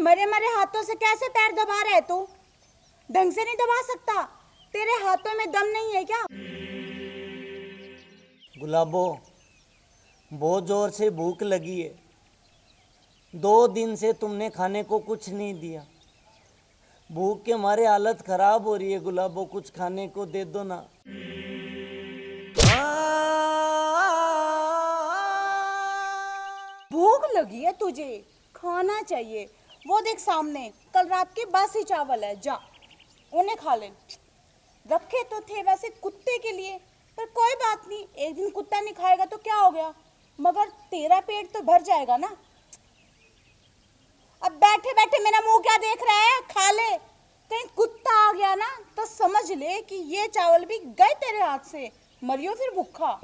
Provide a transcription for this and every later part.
मरे मरे हाथों से कैसे पैर दबा रहे तू? ढंग से नहीं दबा सकता? तेरे हाथों में दम नहीं है क्या? गुलाबो, बहुत जोर से भूख लगी है। 2 दिन से तुमने खाने को कुछ नहीं दिया। भूख के मारे हालत खराब हो रही है। गुलाबो, कुछ खाने को दे दो ना। भूख लगी है तुझे, खाना चाहिए। वो देख सामने कल रात के बासी चावल है, जा उन्हें खा ले। रखे तो थे वैसे कुत्ते के लिए, पर कोई बात नहीं, एक दिन कुत्ता नहीं खाएगा तो क्या हो गया, मगर तेरा पेट तो भर जाएगा ना। अब बैठे बैठे मेरा मुंह क्या देख रहा है, खा ले। कहीं कुत्ता आ गया ना तो समझ ले कि ये चावल भी गए तेरे हाथ से, मरियो फिर भूखा।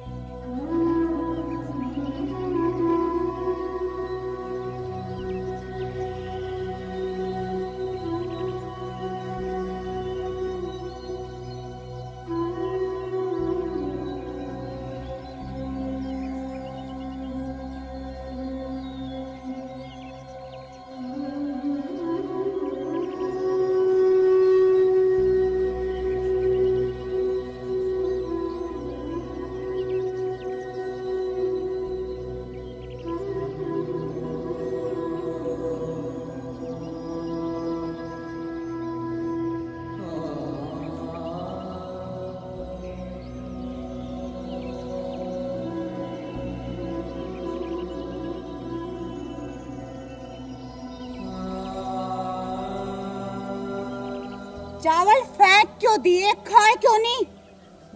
चावल फेंक क्यों दिए, खाए क्यों नहीं?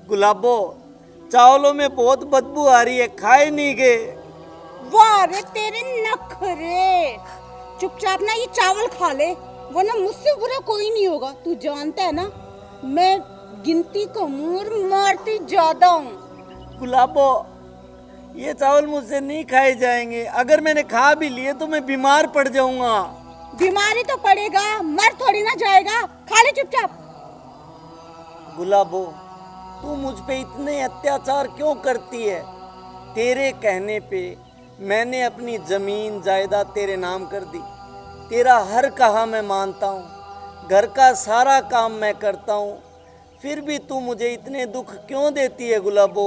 गुलाबो, चावलों में बहुत बदबू आ रही है, खाए नहीं गए। वाह रे तेरे नखरे। चुपचाप ना ये चावल खा ले, वरना मुझसे बुरा कोई नहीं होगा। तू जानता है ना, मैं गिनती कम और मारती ज्यादा हूँ। गुलाबो, ये चावल मुझसे नहीं खाए जाएंगे। अगर मैंने खा भी लिए तो मैं बीमार पड़ जाऊंगा। बीमारी तो पड़ेगा, मर थोड़ी ना जाएगा। खा ले चुपचाप। गुलाबो, तू मुझ पे इतने अत्याचार क्यों करती है? तेरे कहने पे मैंने अपनी जमीन जायदाद तेरे नाम कर दी। तेरा हर कहा मैं मानता हूँ, घर का सारा काम मैं करता हूँ, फिर भी तू मुझे इतने दुख क्यों देती है गुलाबो?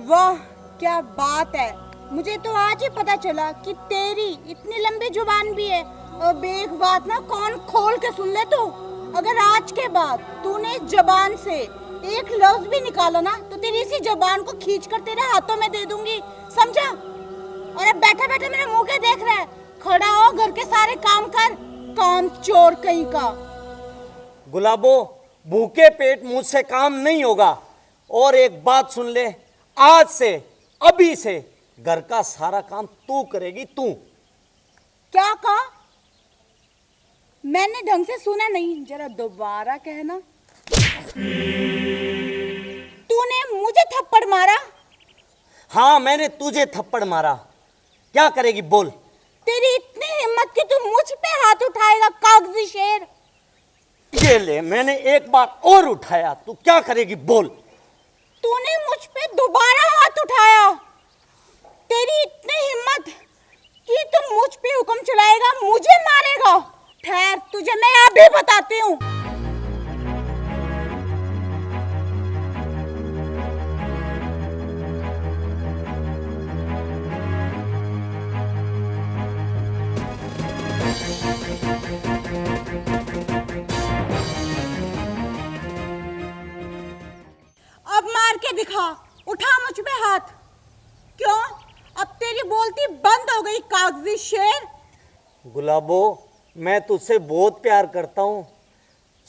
वाह क्या बात है, मुझे तो आज ही पता चला कि तेरी इतनी लंबी जुबान भी है। और एक बात ना कान खोल के सुन ले तू, अगर आज के बाद तूने जबान से एक लफ्ज भी निकाला ना तो तेरी इसी जबान को खींच कर तेरे हाथों में दे दूंगी, समझा? और अब बैठे बैठे मेरे मुंह के देख रहा है, खड़ा हो, घर के सारे काम कर, काम चोर कहीं का। गुलाबो, भूखे पेट मुझसे काम नहीं होगा। और एक बात सुन ले, आज से, अभी से घर का सारा काम तू करेगी, तू। क्या कहा? मैंने ढंग से सुना नहीं, जरा दोबारा कहना। तूने मुझे थप्पड़ मारा? हाँ, मैंने तुझे थप्पड़ मारा। क्या करेगी बोल? तेरी इतनी हिम्मत कि तू मुझ पे हाथ उठाएगा, कागजी शेर? ये ले, मैंने एक बार और उठाया, तू क्या करेगी बोल? तूने मुझ पे दोबारा हाथ उठाया। तेरी इतनी हिम्मत कि तू मुझ पे हुक्म चलाएगा, मुझे मारेगा? ठहर, तुझे मैं अभी बताती हूँ। अब मार के दिखा, उठा मुझ पे हाथ। क्यों? अब तेरी बोलती बंद हो गई, कागजी शेर? गुलाबो, मैं तुझसे बहुत प्यार करता हूँ,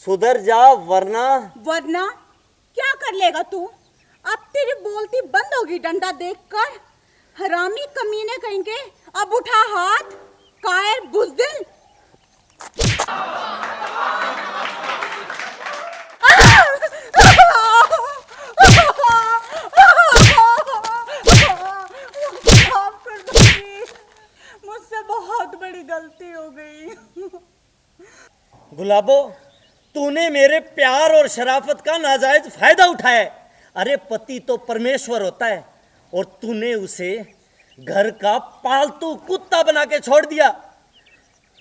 सुधर जा वरना। वरना क्या कर लेगा तू? अब तेरी बोलती बंद होगी डंडा देखकर, हरामी कमीने कहीं के। अब उठा हाथ, कायर बुज़दिल। मुझसे बहुत बड़ी गलती हो गई। गुलाबो, तूने मेरे प्यार और शराफत का नाजायज फायदा उठाया है। अरे पति तो परमेश्वर होता है और तूने उसे घर का पालतू कुत्ता बना के छोड़ दिया।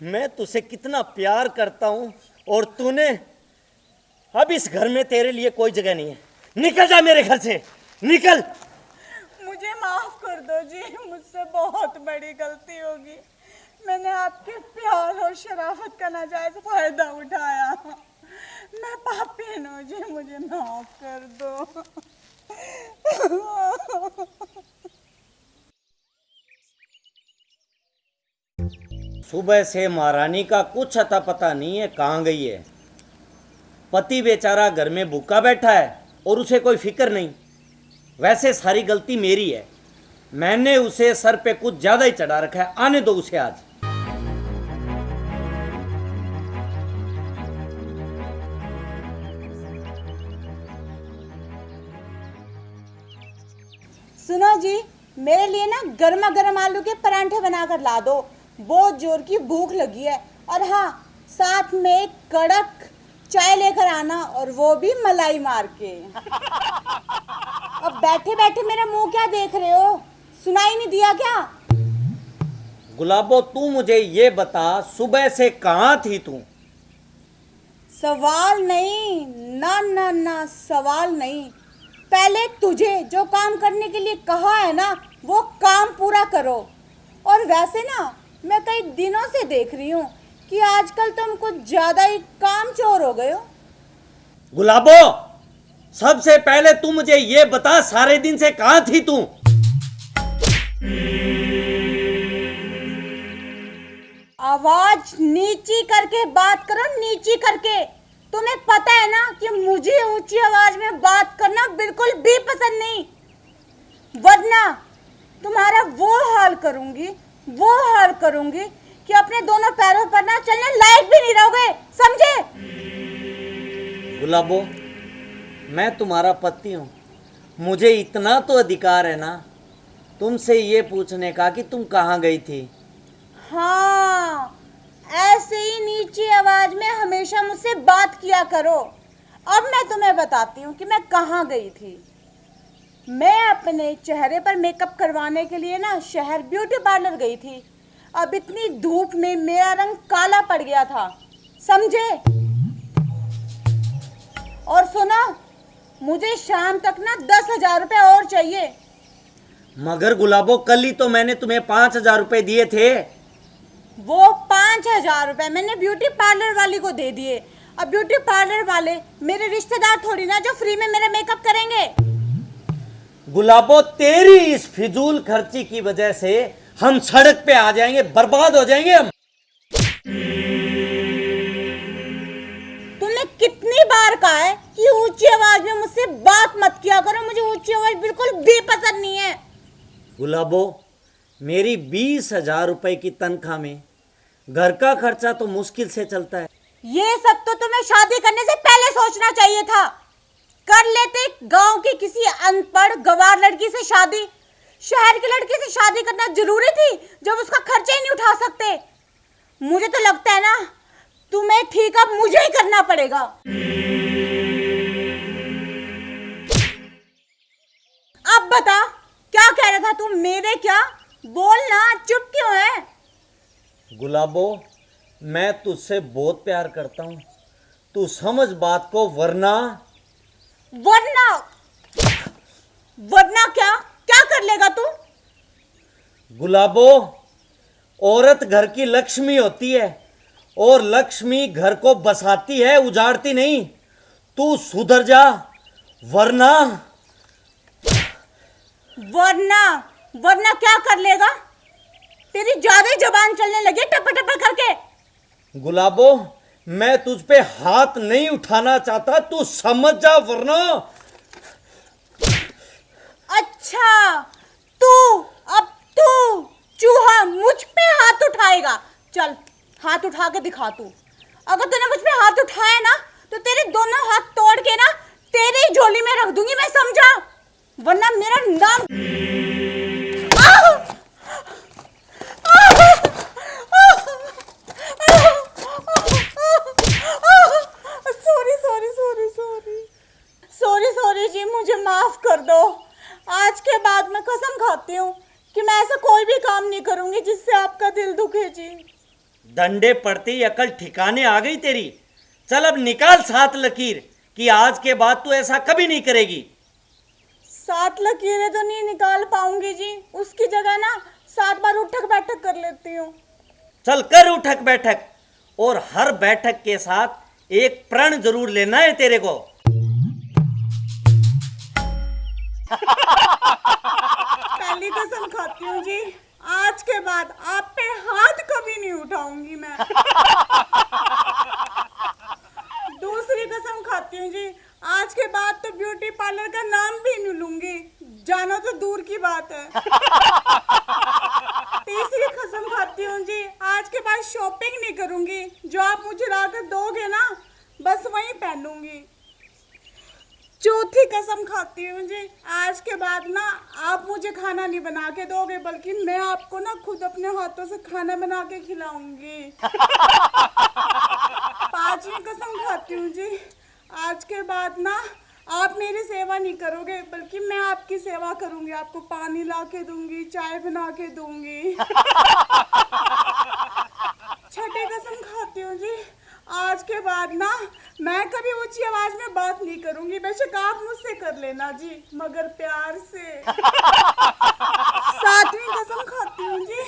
मैं तुझसे कितना प्यार करता हूँ और तूने, अब इस घर में तेरे लिए कोई जगह नहीं है। निकल जा मेरे घर से, निकल। मुझे माफ कर दो जी, मुझसे बहुत बड़ी गलती होगी। मैंने आपके प्यार और शराफत का नाजायज फायदा उठाया। मैं पापी हूँ जी, मुझे माफ कर दो। सुबह से महारानी का कुछ अता पता नहीं है, कहाँ गई है। पति बेचारा घर में भूखा बैठा है और उसे कोई फिक्र नहीं। वैसे सारी गलती मेरी है, मैंने उसे सर पे कुछ ज्यादा ही चढ़ा रखा है। आने दो उसे आज। सुनो जी, मेरे लिए ना गर्मा गर्म आलू के परांठे बनाकर ला दो, बहुत जोर की भूख लगी है। और हाँ, साथ में कड़क चाय लेकर आना, और वो भी मलाई मार के। अब बैठे बैठे मेरा मुंह क्या देख रहे हो, सुनाई नहीं दिया क्या? गुलाबो, तू मुझे ये बता, सुबह से कहाँ थी तू? सवाल नहीं, ना ना ना, सवाल नहीं। पहले तुझे जो काम करने के लिए कहा है ना, वो काम पूरा करो। और वैसे ना, मैं कई दिनों से देख रही हूँ कि आजकल तुम कुछ ज्यादा ही कामचोर हो गए हो। गुलाबो, सबसे पहले तू मुझे ये बता, सारे दिन से कहाँ थी तू? आवाज नीची करके बात करो, नीची करके। तुम्हें पता है ना कि मुझे ऊंची आवाज में बात करना बिल्कुल भी पसंद नहीं, वरना तुम्हारा वो हाल करूंगी कि अपने दोनों पैरों पर ना चलने लायक भी नहीं रहोगे, समझे? गुलाबो, मैं तुम्हारा पति हूँ, मुझे इतना तो अधिकार है ना तुमसे ये पूछने का कि तुम कहाँ गई थी। हाँ, ऐसे ही नीची आवाज में हमेशा मुझसे बात किया करो। अब मैं तुम्हें बताती हूँ कि मैं कहाँ गई थी। मैं अपने चेहरे पर मेकअप करवाने के लिए ना शहर ब्यूटी पार्लर गई थी। अब इतनी धूप में मेरा रंग काला पड़ गया था, समझे? और सुनो, मुझे शाम तक ना 10,000 रुपए और चाहिए। मगर गुलाबो, कल ही तो मैंने तुम्हें 5,000 रुपए दिए थे। वो 5,000 रुपए मैंने ब्यूटी पार्लर वाली को दे दिए। अब ब्यूटी पार्लर वाले मेरे रिश्तेदार थोड़ी ना जो फ्री में मेरा मेकअप करेंगे। गुलाबो, तेरी इस फिजूल खर्ची की वजह से हम सड़क पे आ जाएंगे, बर्बाद हो जाएंगे हम। तुमने कितनी बार कहा है कि ऊंची आवाज में मुझसे बात मत किया करो, मुझे ऊंची आवाज बिल्कुल भी पसंद नहीं है। गुलाबो, मेरी 20,000 रुपए की तनख्वाह में घर का खर्चा तो मुश्किल से चलता है। ये सब तो तुम्हें शादी करने से पहले सोचना चाहिए था। कर लेते गांव की किसी अनपढ़ गवार लड़की से शादी। शहर की लड़की से शादी करना जरूरी थी जब उसका खर्चा ही नहीं उठा सकते। मुझे तो लगता है ना, तुम्हें ठीक अब मुझे ही करना पड़ेगा। अब बता, क्या कह रहा था तुम? मेरे क्या? बोल ना, चुप क्यों है? गुलाबो, मैं तुझसे बहुत प्यार करता हूँ, तू समझ बात को, वरना वरना क्या क्या कर लेगा तू? गुलाबो, औरत घर की लक्ष्मी होती है और लक्ष्मी घर को बसाती है, उजाड़ती नहीं। तू सुधर जा, वरना वरना क्या कर लेगा? तेरी ज्यादा ही जबान चलने लगी टपर टपर करके। गुलाबो, मैं तुझ पे हाथ नहीं उठाना चाहता, तू समझ जा, वरना। अच्छा, अब तू चूहा मुझ पे हाथ उठाएगा? चल, हाथ उठा के दिखा तू। अगर तूने मुझ पे हाथ उठाया ना, तो तेरे दोनों हाथ तोड़ के ना तेरी झोली में रख दूंगी मैं, समझा? वरना मेरा नाम सॉरी जी, मुझे माफ कर दो। आज के बाद मैं कसम खाती हूँ कि मैं ऐसा कोई भी काम नहीं करूंगी जिससे आपका दिल दुखे जी। डंडे पड़ते ही अकल ठिकाने आ गई तेरी। चल अब निकाल 7 लकीर कि आज के बाद तू ऐसा कभी नहीं करेगी। 7 लकीरें तो नहीं निकाल पाऊंगी जी, उसकी जगह ना 7 बार उठक बैठक कर लेती हूँ। चल कर उठक बैठक, और हर बैठक के साथ एक प्रण जरूर लेना है तेरे को। पहली कसम खाती हूँ जी, आज के बाद आप पे हाथ कभी नहीं उठाऊंगी मैं। दूसरी कसम खाती हूँ जी, आज के बाद तो ब्यूटी पार्लर का नाम भी नहीं लूंगी, जाना तो दूर की बात है। तीसरी कसम खाती हूँ जी, आज के बाद शॉपिंग नहीं करूंगी, जो आप मुझे लाकर दोगे ना बस वही पहनूंगी। चौथी कसम खाती हूँ जी, आज के बाद ना आप मुझे खाना नहीं बना के दोगे, बल्कि मैं आपको ना खुद अपने हाथों से खाना बना के खिलाऊंगी। पांचवी कसम खाती हूँ जी, आज के बाद ना आप मेरी सेवा नहीं करोगे, बल्कि मैं आपकी सेवा करूंगी, आपको पानी ला के दूंगी, चाय बना के दूंगी। छठी कसम खाती हूँ जी, आज के बाद ना मैं कभी ऊंची आवाज में बात नहीं करूंगी, बेशक आप मुझसे कर लेना जी, मगर प्यार से। सातवीं कसम खाती हूँ जी,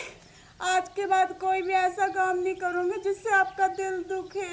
आज के बाद कोई भी ऐसा काम नहीं करूंगी जिससे आपका दिल दुखे।